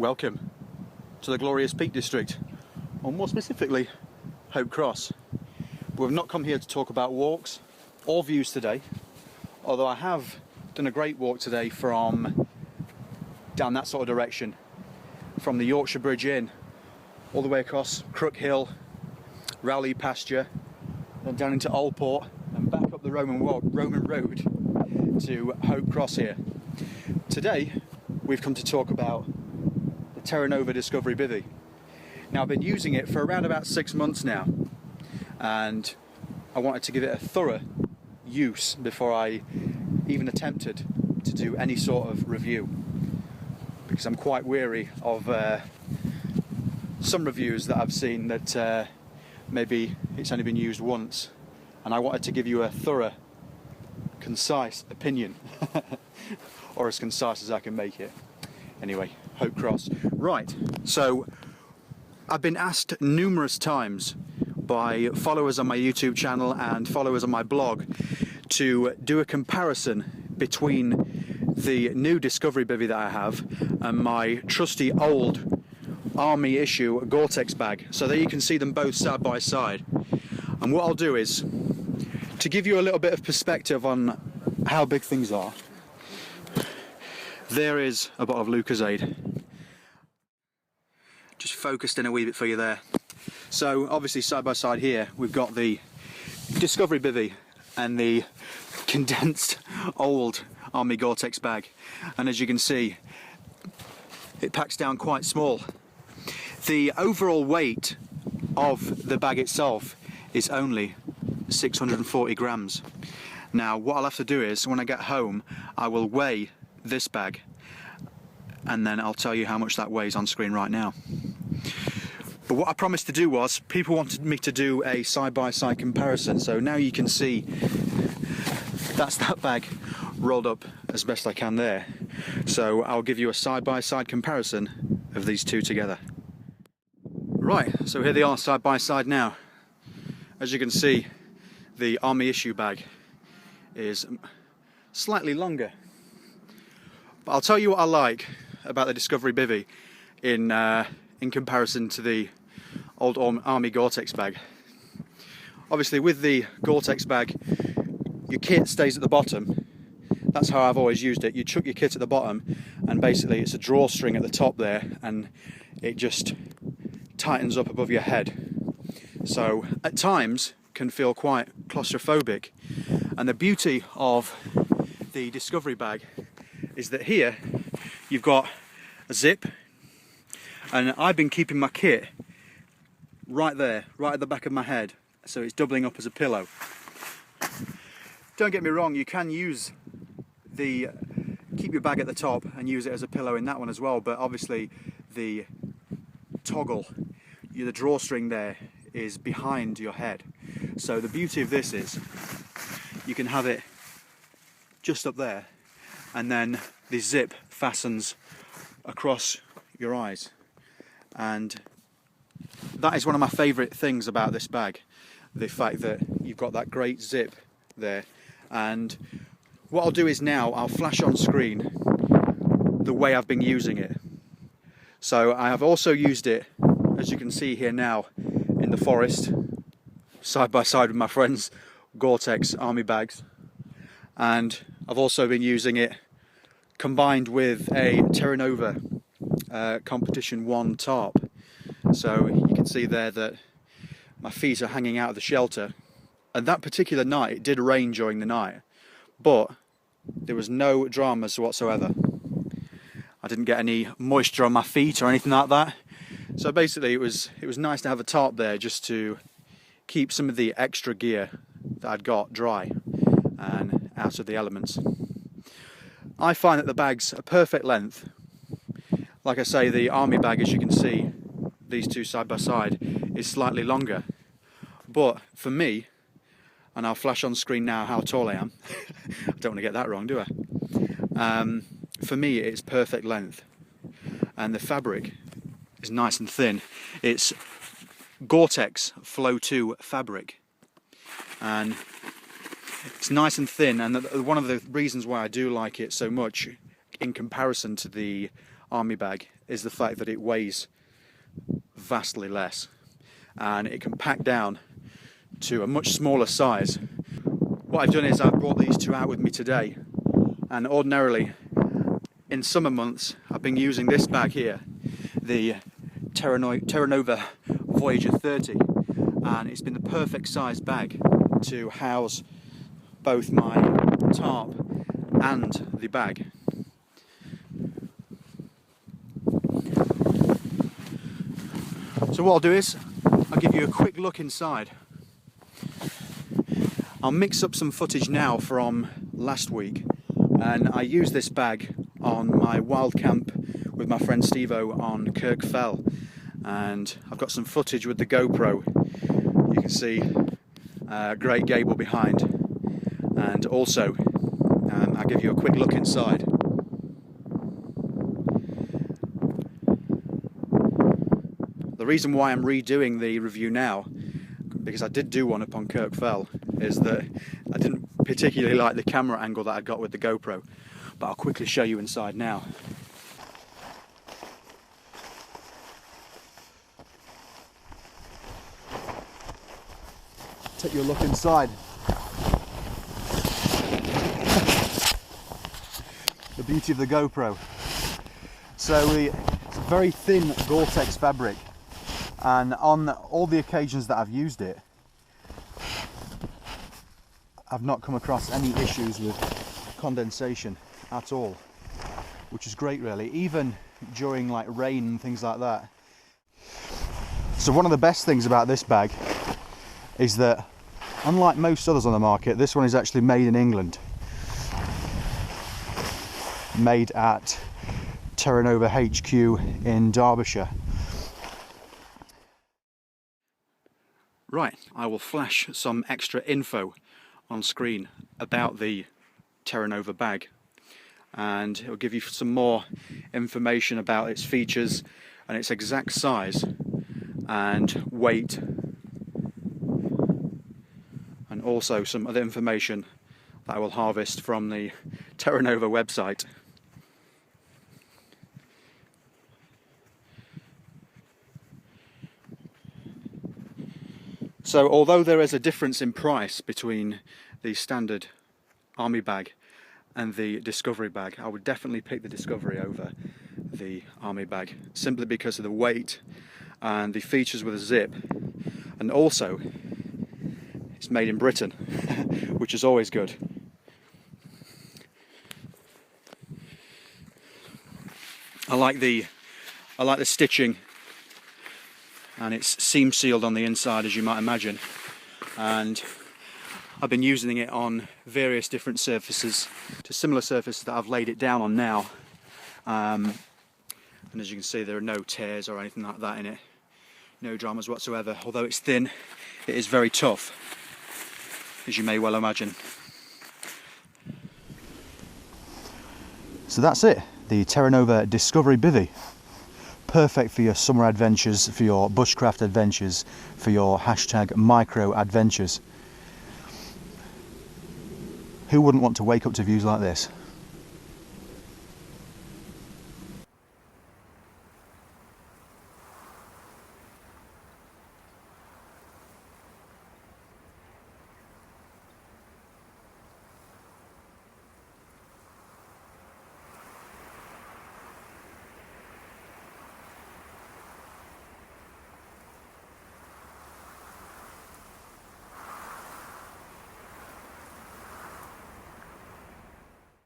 Welcome to the glorious Peak District, or more specifically, Hope Cross. But we've not come here to talk about walks or views today, although I have done a great walk today from down that sort of direction, from the Yorkshire Bridge Inn, all the way across Crook Hill, Rowley Pasture, then down into Allport, and back up the Roman Road to Hope Cross here. Today, we've come to talk about the Terra Nova Discovery Bivi. Now, I've been using it for around about 6 months now, and I wanted to give it a thorough use before I even attempted to do any sort of review, because I'm quite weary of some reviews that I've seen that maybe it's only been used once, and I wanted to give you a thorough, concise opinion, or as concise as I can make it. Anyway, Hope Cross. Right, so I've been asked numerous times by followers on my YouTube channel and followers on my blog to do a comparison between the new Discovery Bivi that I have and my trusty old Army issue Gore-Tex bag, so that you can see them both side by side. And what I'll do is, to give you a little bit of perspective on how big things are, there is a bottle of Lucozade. Just focused in a wee bit for you there. So obviously side by side here we've got the Discovery Bivi and the condensed old Army Gore-Tex bag, and as you can see, it packs down quite small. The overall weight of the bag itself is only 640 grams. Now what I'll have to do is, when I get home, I will weigh this bag, and then I'll tell you how much that weighs on screen right now. But what I promised to do was, people wanted me to do a side-by-side comparison, so now you can see that's that bag rolled up as best I can there. So I'll give you a side-by-side comparison of these two together. Right, so here they are side by side now. As you can see, the Army issue bag is slightly longer. But I'll tell you what I like about the Discovery Bivi in comparison to the old Army Gore-Tex bag. Obviously with the Gore-Tex bag, your kit stays at the bottom. That's how I've always used it. You chuck your kit at the bottom, and basically it's a drawstring at the top there, and it just tightens up above your head. So at times can feel quite claustrophobic. And the beauty of the Discovery bag is that here you've got a zip, and I've been keeping my kit right there, right at the back of my head, so it's doubling up as a pillow. Don't get me wrong, you can use keep your bag at the top and use it as a pillow in that one as well, but obviously the toggle, the drawstring there, is behind your head. So the beauty of this is you can have it just up there, and then the zip fastens across your eyes, and that is one of my favourite things about this bag, the fact that you've got that great zip there. And what I'll do is now I'll flash on screen the way I've been using it. So I have also used it, as you can see here now, in the forest, side by side with my friend's Gore-Tex Army bags. And I've also been using it combined with a Terra Nova Competition 1 tarp. So you can see there that my feet are hanging out of the shelter. And that particular night, it did rain during the night, but there was no dramas whatsoever. I didn't get any moisture on my feet or anything like that. So basically it was nice to have a tarp there just to keep some of the extra gear that I'd got dry and out of the elements. I find that the bag's a perfect length. Like I say, the Army bag, as you can see, these two side by side, is slightly longer. But for me, and I'll flash on screen now how tall I am. I don't want to get that wrong, do I? For me, it's perfect length, and the fabric is nice and thin. It's Gore-Tex FLO2 fabric, and it's nice and thin, and one of the reasons why I do like it so much in comparison to the army bag is the fact that it weighs vastly less, and it can pack down to a much smaller size. What I've done is I've brought these two out with me today, and ordinarily in summer months I've been using this bag here, the Terra Nova Voyager 30, and it's been the perfect size bag to house both my tarp and the bag. So what I'll do is I'll give you a quick look inside. I'll mix up some footage now from last week, and I used this bag on my wild camp with my friend Stevo on Kirk Fell, and I've got some footage with the GoPro. You can see a great gable behind, and also I'll give you a quick look inside. The reason why I'm redoing the review now, because I did do one up on Kirk Fell, is that I didn't particularly like the camera angle that I got with the GoPro, but I'll quickly show you inside now. Take you a look inside. The beauty of the GoPro. So it's a very thin Gore-Tex fabric, and on all the occasions that I've used it, I've not come across any issues with condensation at all, which is great really, even during like rain and things like that. So one of the best things about this bag is that, unlike most others on the market, this one is actually made in England. Made at Terra Nova HQ in Derbyshire. Right, I will flash some extra info on screen about the Terra Nova bag, and it will give you some more information about its features and its exact size and weight, and also some other information that I will harvest from the Terra Nova website. So although there is a difference in price between the standard army bag and the Discovery bag, I would definitely pick the Discovery over the army bag, simply because of the weight and the features with a zip, and also it's made in Britain, which is always good. I like the stitching, and it's seam sealed on the inside, as you might imagine, and I've been using it on various different surfaces, to similar surfaces that I've laid it down on now, and as you can see there are no tears or anything like that in it, no dramas whatsoever. Although it's thin, it is very tough, as you may well imagine. So that's it, the Terra Nova Discovery Bivi. Perfect for your summer adventures, for your bushcraft adventures, for your hashtag micro adventures. Who wouldn't want to wake up to views like this?